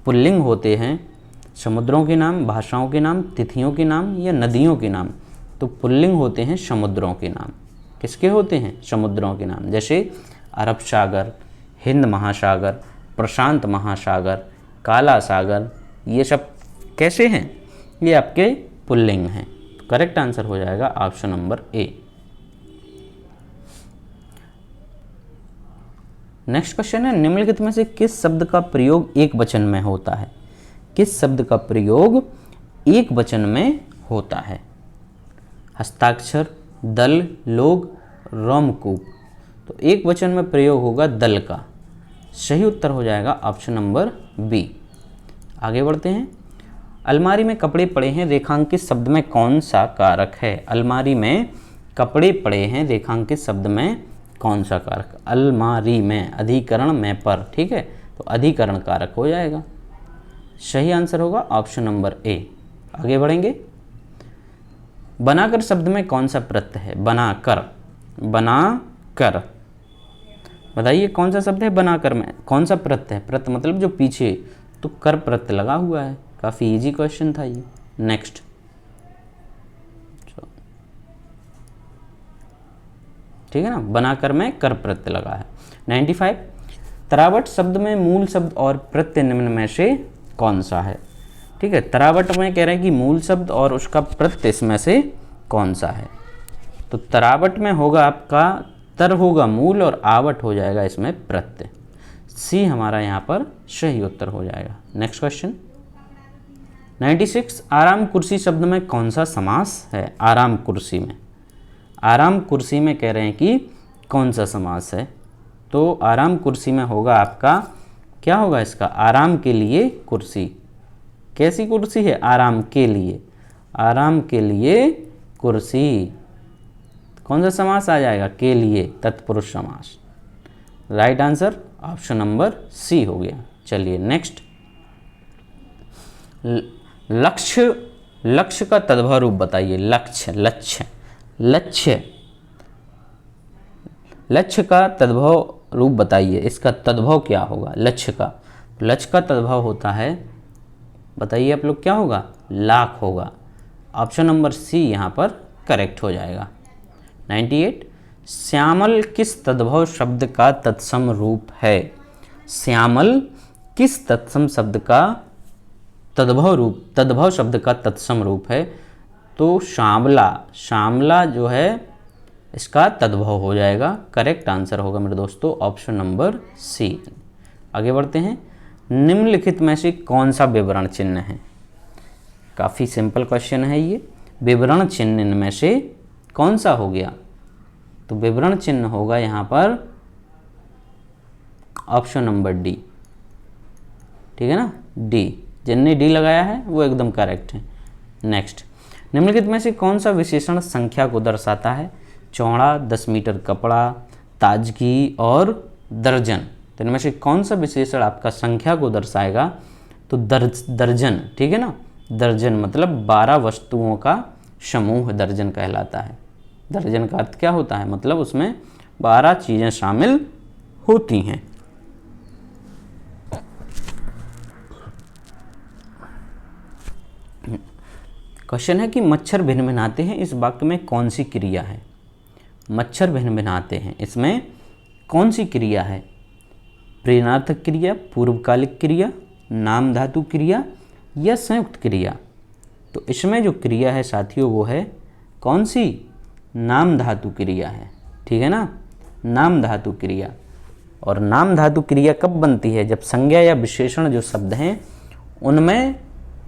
पुल्लिंग होते हैं? समुद्रों के नाम, भाषाओं के नाम, तिथियों के नाम या नदियों के नाम? तो पुल्लिंग होते हैं समुद्रों के नाम। किसके होते हैं? समुद्रों के नाम। जैसे अरब सागर, हिंद महासागर, प्रशांत महासागर, काला सागर, ये सब कैसे हैं? ये आपके पुल्लिंग हैं। तो करेक्ट आंसर हो जाएगा option number A. Next question है, निम्नलिखित में से किस शब्द का प्रयोग एक वचन में होता है? किस शब्द का प्रयोग एक वचन में होता है? हस्ताक्षर, दल, लोग, रोमकूप। तो एक वचन में प्रयोग होगा दल का। सही उत्तर हो जाएगा ऑप्शन नंबर बी। आगे बढ़ते हैं। अलमारी में कपड़े पड़े हैं, रेखांकित शब्द में कौन सा कारक है? अलमारी में कपड़े पड़े हैं, रेखांकित शब्द में कौन सा कारक? अलमारी में, अधिकरण में पर। ठीक है, तो अधिकरण कारक हो जाएगा। सही आंसर होगा ऑप्शन नंबर ए। आगे बढ़ेंगे। बनाकर शब्द में कौन सा प्रत्यय है? बनाकर, बनाकर। बताइए कौन सा शब्द है बनाकर में? कौन सा प्रत्यय है? प्रत्यय मतलब जो पीछे, तो कर प्रत्यय लगा हुआ है। काफ़ी इजी क्वेश्चन था ये। नेक्स्ट। ठीक है ना, बनाकर में कर प्रत्यय लगा है। 95। तरावट शब्द में मूल शब्द और प्रत्यय निम्न में से कौन सा है? ठीक है, तरावट में कह रहे हैं कि मूल शब्द और उसका प्रत्यय इसमें से कौन सा है? तो तरावट में होगा आपका तर होगा मूल और आवट हो जाएगा इसमें प्रत्यय। सी हमारा यहाँ पर सही उत्तर हो जाएगा। Next question 96। आराम कुर्सी शब्द में कौन सा समास है? आराम कुर्सी में, आराम कुर्सी में कह रहे हैं कि कौन सा समास है? तो आराम कुर्सी में होगा आपका, क्या होगा इसका? आराम के लिए कुर्सी। कैसी कुर्सी है? आराम के लिए, आराम के लिए कुर्सी। कौन सा समास आ जाएगा? के लिए, तत्पुरुष समास। Right answer option number C हो गया। चलिए नेक्स्ट। लक्ष्य, लक्ष्य का तद्भव रूप बताइए। लक्ष्य, लक्ष्य, लक्ष्य, लक्ष्य का तद्भव रूप बताइए। इसका तद्भव क्या होगा? लक्ष्य का, लक्ष्य का तद्भव होता है, बताइए आप लोग, क्या होगा? लाख होगा। ऑप्शन नंबर सी यहाँ पर करेक्ट हो जाएगा। 98। श्यामल किस तद्भव शब्द का तत्सम रूप है? श्यामल किस तत्सम शब्द का तद्भव रूप, तद्भव शब्द का तत्सम रूप है? तो श्यामला, श्यामला जो है इसका तद्भव हो जाएगा। करेक्ट आंसर होगा मेरे दोस्तों ऑप्शन नंबर सी। आगे बढ़ते हैं। निम्नलिखित में से कौन सा विवरण चिन्ह है? काफ़ी सिंपल क्वेश्चन है ये। विवरण चिन्ह इनमें से कौन सा हो गया? तो विवरण चिन्ह होगा यहाँ पर ऑप्शन नंबर डी। ठीक है ना, डी। जिनने डी लगाया है वो एकदम करेक्ट है। नेक्स्ट। निम्नलिखित में से कौन सा विशेषण संख्या को दर्शाता है? चौड़ा, 10 मीटर कपड़ा, ताजगी और दर्जन। तो इनमें से कौन सा विशेषण आपका संख्या को दर्शाएगा? तो दर्जन। ठीक है ना, दर्जन मतलब 12 वस्तुओं का समूह दर्जन कहलाता है। दर्जन का अर्थ क्या होता है? मतलब उसमें 12 चीज़ें शामिल होती हैं। क्वेश्चन है कि मच्छर भिनभिनाते हैं, इस वाक्य में कौन सी क्रिया है? मच्छर भिनभिनाते हैं, इसमें कौन सी क्रिया है? प्रेरणार्थक क्रिया, पूर्वकालिक क्रिया, नाम धातु क्रिया या संयुक्त क्रिया? तो इसमें जो क्रिया है साथियों वो है कौन सी? नाम धातु क्रिया है। ठीक है ना, नाम धातु क्रिया। और नाम धातु क्रिया कब बनती है? जब संज्ञा या विशेषण जो शब्द हैं उनमें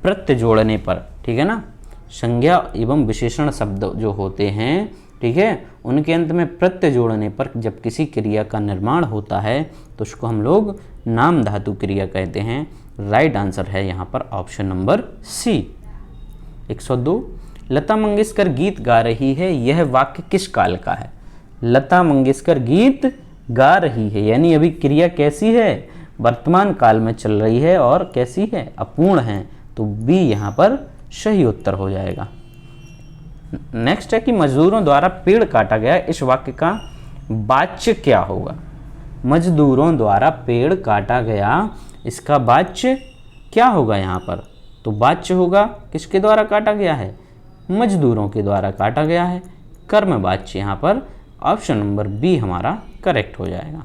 प्रत्यय जोड़ने पर। ठीक है ना, संज्ञा एवं विशेषण शब्द जो होते हैं, ठीक है, उनके अंत में प्रत्यय जोड़ने पर जब किसी क्रिया का निर्माण होता है तो उसको हम लोग नाम धातु क्रिया कहते हैं। राइट आंसर है यहाँ पर ऑप्शन नंबर सी। 102। लता मंगेशकर गीत गा रही है, यह वाक्य किस काल का है? लता मंगेशकर गीत गा रही है, यानी अभी क्रिया कैसी है? वर्तमान काल में चल रही है और कैसी है, अपूर्ण है, तो बी यहाँ पर सही उत्तर हो जाएगा। नेक्स्ट है कि मजदूरों द्वारा पेड़ काटा गया, इस वाक्य का वाच्य क्या होगा। मजदूरों द्वारा पेड़ काटा गया, इसका वाच्य क्या होगा यहाँ पर, तो वाच्य होगा किसके द्वारा काटा गया है, मजदूरों के द्वारा काटा गया है। कर्म वाच्य यहाँ पर ऑप्शन नंबर बी हमारा करेक्ट हो जाएगा।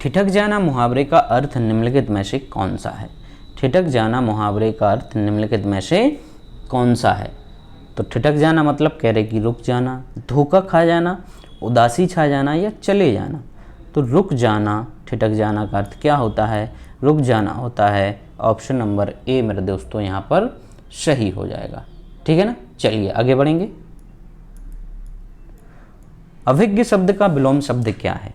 ठिठक जाना मुहावरे का अर्थ निम्नलिखित में से कौन सा है। ठिठक जाना मुहावरे का अर्थ निम्नलिखित में से कौन सा है, तो ठिठक जाना मतलब कह रहे कि रुक जाना, धोखा खा जाना, उदासी छा जाना या चले जाना। तो रुक जाना, ठिठक जाना का अर्थ क्या होता है, रुक जाना होता है। ऑप्शन नंबर ए मेरे दोस्तों यहाँ पर सही हो जाएगा, ठीक है ना। चलिए आगे बढ़ेंगे। अभिज्ञ शब्द का विलोम शब्द क्या है।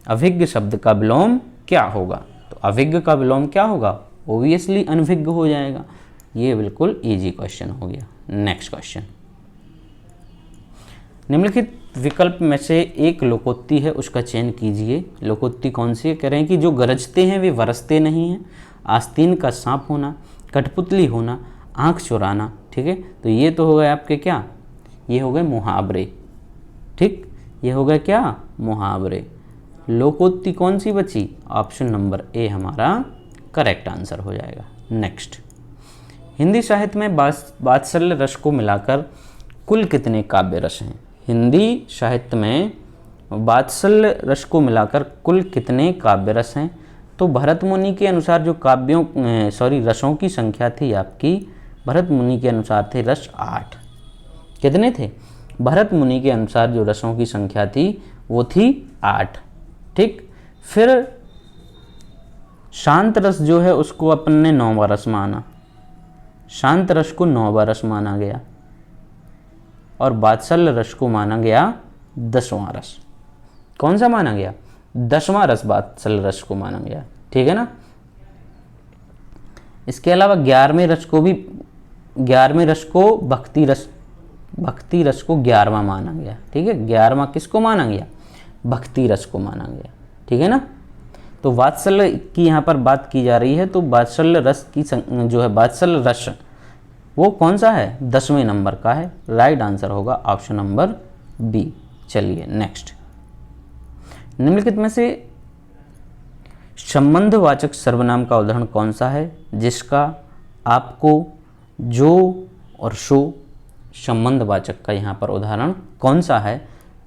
अभिज्ञ शब्द का विलोम क्या होगा, तो अभिज्ञ का विलोम क्या होगा, ओबियसली अनभिज्ञ हो जाएगा। ये बिल्कुल इजी क्वेश्चन हो गया। नेक्स्ट क्वेश्चन, निम्नलिखित विकल्प में से एक लोकोक्ति है, उसका चयन कीजिए। लोकोक्ति कौन सी है, कह रहे हैं कि जो गरजते हैं वे बरसते नहीं हैं, आस्तीन का सांप होना, कठपुतली होना, आँख चुराना, ठीक है। तो ये तो हो गए आपके क्या, ये हो गए मुहावरे, ठीक, ये हो गए क्या, मुहावरे। लोकोक्ति कौन सी बची, ऑप्शन नंबर ए हमारा करेक्ट आंसर हो जाएगा। नेक्स्ट, हिंदी साहित्य में वात्सल्य रस को मिलाकर कुल कितने काव्य रस हैं। हिंदी साहित्य में वात्सल्य रस को मिलाकर कुल कितने काव्य रस हैं, तो भरत मुनि के अनुसार जो रसों की संख्या थी आपकी, भरत मुनि के अनुसार थे रस 8। कितने थे, भरत मुनि के अनुसार जो रसों की संख्या थी वो थी 8, ठीक। फिर शांत रस जो है उसको अपन ने 9वां रस माना, शांत रस को 9वां रस माना गया, और वात्सल्य रस को माना गया 10वां रस। कौन सा माना गया, 10वां रस वात्सल्य रस को माना गया, ठीक है ना। इसके अलावा 11वें रस को भक्ति रस को 11वां माना गया, ठीक है। 11वां किसको माना गया, भक्ति रस को माना गया, ठीक है ना। तो वात्सल्य की यहाँ पर बात की जा रही है, तो वात्सल्य रस की जो है वात्सल्य रस वो कौन सा है, 10वें नंबर का है। राइट आंसर होगा ऑप्शन नंबर बी। चलिए नेक्स्ट, निम्नलिखित में से संबंधवाचक सर्वनाम का उदाहरण कौन सा है जिसका आपको जो और सो, संबंधवाचक का यहाँ पर उदाहरण कौन सा है,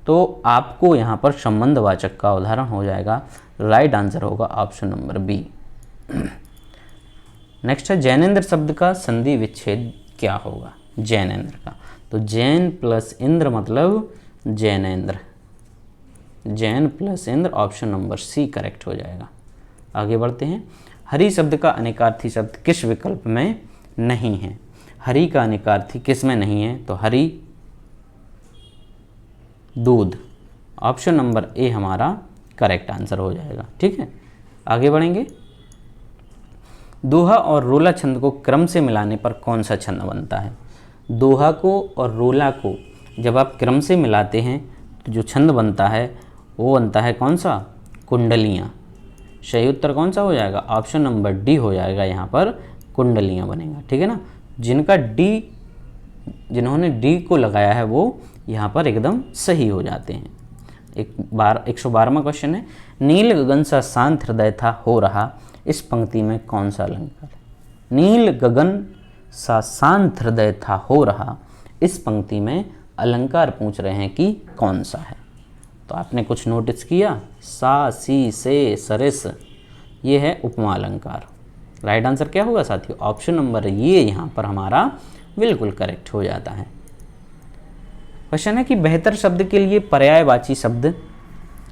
तो आपको यहाँ पर संबंधवाचक का उदाहरण हो जाएगा। राइट आंसर होगा ऑप्शन नंबर बी। नेक्स्ट है, जैनेन्द्र शब्द का संधि विच्छेद क्या होगा। जैनेन्द्र का, तो जैन प्लस इंद्र मतलब Jainendra, Jain plus Indra, option number C correct हो जाएगा। आगे बढ़ते हैं। हरि शब्द का अनेकार्थी शब्द किस विकल्प में नहीं है। हरि का अनेकार्थी किस में नहीं है, तो हरि दूध, ऑप्शन नंबर ए हमारा करेक्ट आंसर हो जाएगा, ठीक है। आगे बढ़ेंगे। दोहा और रोला छंद को क्रम से मिलाने पर कौन सा छंद बनता है। दोहा को और रोला को जब आप क्रम से मिलाते हैं तो जो छंद बनता है वो बनता है कौन सा, कुंडलियाँ। सही उत्तर कौन सा हो जाएगा, ऑप्शन नंबर डी हो जाएगा, यहाँ पर कुंडलियाँ बनेगा, ठीक है ना। जिन्होंने डी को लगाया है वो यहाँ पर एकदम सही हो जाते हैं। 112वां क्वेश्चन है, नील गगन सा शांत हृदय था हो रहा, इस पंक्ति में कौन सा अलंकार है। नील गगन सा शांत हृदय था हो रहा, इस पंक्ति में अलंकार पूछ रहे हैं कि कौन सा है। तो आपने कुछ नोटिस किया, सा, सी, से, सरिस, ये है उपमा अलंकार। राइट आंसर क्या होगा साथियों, ऑप्शन नंबर ये यहाँ पर हमारा बिल्कुल करेक्ट हो जाता है। क्वेश्चन है कि बेहतर शब्द के लिए पर्यायवाची शब्द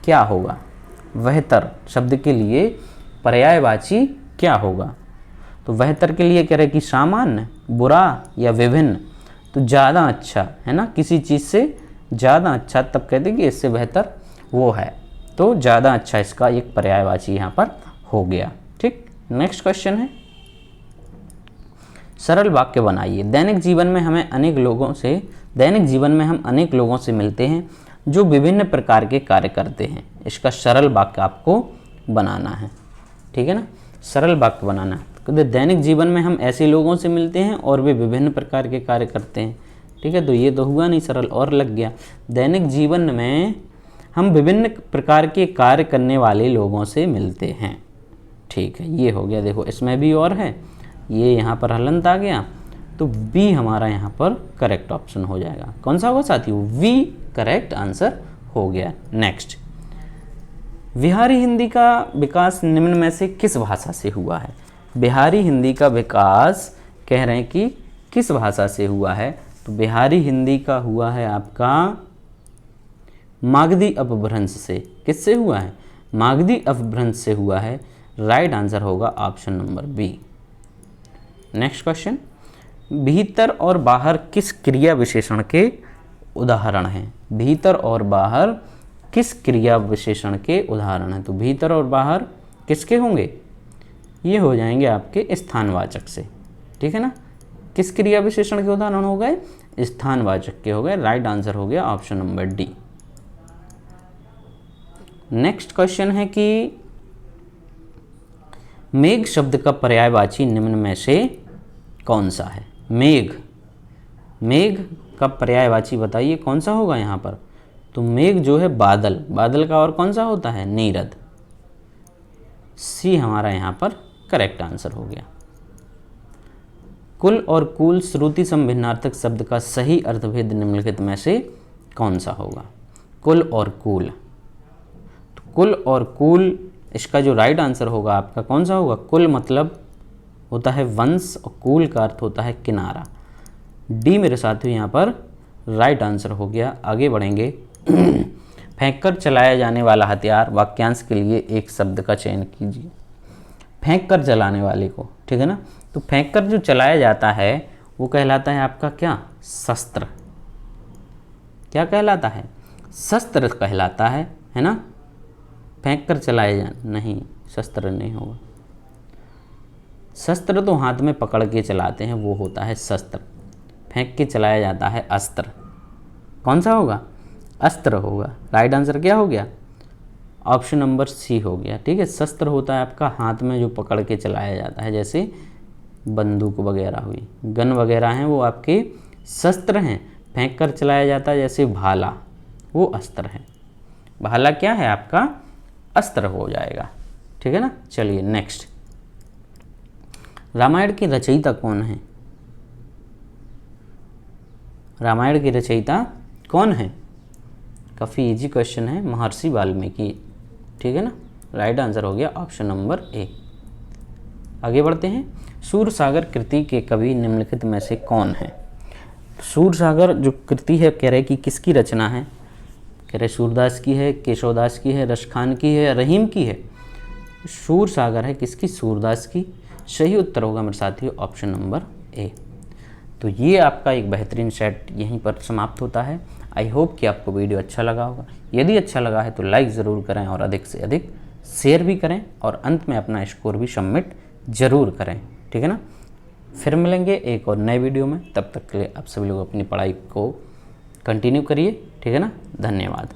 क्या होगा। बेहतर शब्द के लिए पर्यायवाची क्या होगा, तो बेहतर के लिए कह रहे कि सामान्य, बुरा या विभिन्न। तो ज़्यादा अच्छा है ना, किसी चीज़ से ज़्यादा अच्छा, तब कहते कि इससे बेहतर वो है, तो ज़्यादा अच्छा इसका एक पर्यायवाची यहाँ पर हो गया, ठीक। नेक्स्ट क्वेश्चन है, सरल वाक्य बनाइए। दैनिक जीवन में हम अनेक लोगों से मिलते हैं जो विभिन्न प्रकार के कार्य करते हैं। इसका सरल वाक्य आपको बनाना है। ठीक है ना। सरल वाक्य बनाना, तो दैनिक जीवन में हम ऐसे लोगों से मिलते हैं और वे विभिन्न प्रकार के कार्य करते हैं, ठीक है। तो ये तो हुआ नहीं सरल, और लग गया। दैनिक जीवन में हम विभिन्न प्रकार के कार्य करने वाले लोगों से मिलते हैं, ठीक है, ये हो गया। देखो इसमें भी और है, ये यहाँ पर हलंत आ गया, तो बी हमारा यहाँ पर करेक्ट ऑप्शन हो जाएगा। कौन सा होगा साथियों? वी करेक्ट आंसर हो गया। नेक्स्ट, बिहारी हिंदी का विकास निम्न में से किस भाषा से हुआ है? बिहारी हिंदी का विकास कह रहे हैं कि किस भाषा से हुआ है? तो बिहारी हिंदी का हुआ है आपका मागधी अपभ्रंश से। किससे हुआ है? मागधी अपभ्रंश से हुआ है। राइट आंसर होगा option number B. Next question, भीतर और बाहर किस क्रिया विशेषण के उदाहरण हैं? भीतर और बाहर किस क्रिया विशेषण के उदाहरण हैं? तो भीतर और बाहर किसके होंगे? ये हो जाएंगे आपके स्थानवाचक से, ठीक है ना। किस क्रिया विशेषण के उदाहरण हो गए? स्थानवाचक के हो गए। राइट आंसर हो गया option number D. Next question है कि मेघ शब्द का पर्यायवाची निम्न में से कौन सा है? मेघ, मेघ का पर्यायवाची बताइए कौन सा होगा यहाँ पर? तो मेघ जो है बादल, बादल का और कौन सा होता है? नीरद। सी हमारा यहाँ पर करेक्ट आंसर हो गया। कुल और कूल श्रुति समभिन्नार्थक शब्द का सही अर्थभेद निम्नलिखित में से कौन सा होगा? कुल और कूल, तो कुल और कूल, इसका जो राइट आंसर होगा आपका कौन सा होगा? कुल मतलब होता है वंश और कूल का अर्थ होता है किनारा। डी मेरे साथियों यहाँ पर राइट आंसर हो गया। आगे बढ़ेंगे। फेंककर चलाया जाने वाला हथियार, वाक्यांश के लिए एक शब्द का चयन कीजिए। फेंक कर चलाने वाले को, ठीक है ना। तो फेंक कर जो चलाया जाता है वो कहलाता है आपका क्या? शस्त्र। क्या कहलाता है? शस्त्र कहलाता है ना। फेंक कर चलाया जा, नहीं, शस्त्र नहीं होगा। शस्त्र तो हाथ में पकड़ के चलाते हैं, वो होता है शस्त्र। फेंक के चलाया जाता है अस्त्र। कौन सा होगा? अस्त्र होगा। राइट आंसर क्या हो गया? ऑप्शन नंबर सी हो गया, ठीक है। शस्त्र होता है आपका हाथ में जो पकड़ के चलाया जाता है, जैसे बंदूक वगैरह हुई, गन वगैरह हैं, वो आपके शस्त्र हैं। फेंक कर चलाया जाता है जैसे भाला, वो अस्त्र है। भाला क्या है आपका? अस्त्र हो जाएगा, ठीक है ना। चलिए नेक्स्ट, रामायण की रचयिता कौन है? रामायण की रचयिता कौन है? काफ़ी इजी क्वेश्चन है, महर्षि वाल्मीकि, ठीक है ना। राइट आंसर हो गया ऑप्शन नंबर ए। आगे बढ़ते हैं। सूरसागर कृति के कवि निम्नलिखित में से कौन है? सूरसागर जो कृति है कह रहे कि किसकी रचना है? कह रहे सूरदास की है, केशवदास की है, रसखान की है, रहीम की है। सूरसागर है किसकी? सूरदास की। सही उत्तर होगा मेरे साथियों ऑप्शन नंबर ए। तो ये आपका एक बेहतरीन सेट यहीं पर समाप्त होता है। आई होप कि आपको वीडियो अच्छा लगा होगा। यदि अच्छा लगा है तो लाइक ज़रूर करें और अधिक से अधिक शेयर भी करें, और अंत में अपना स्कोर भी सबमिट ज़रूर करें, ठीक है ना। फिर मिलेंगे एक और नए वीडियो में, तब तक के लिए आप सभी लोग अपनी पढ़ाई को कंटिन्यू करिए, ठीक है ना। धन्यवाद।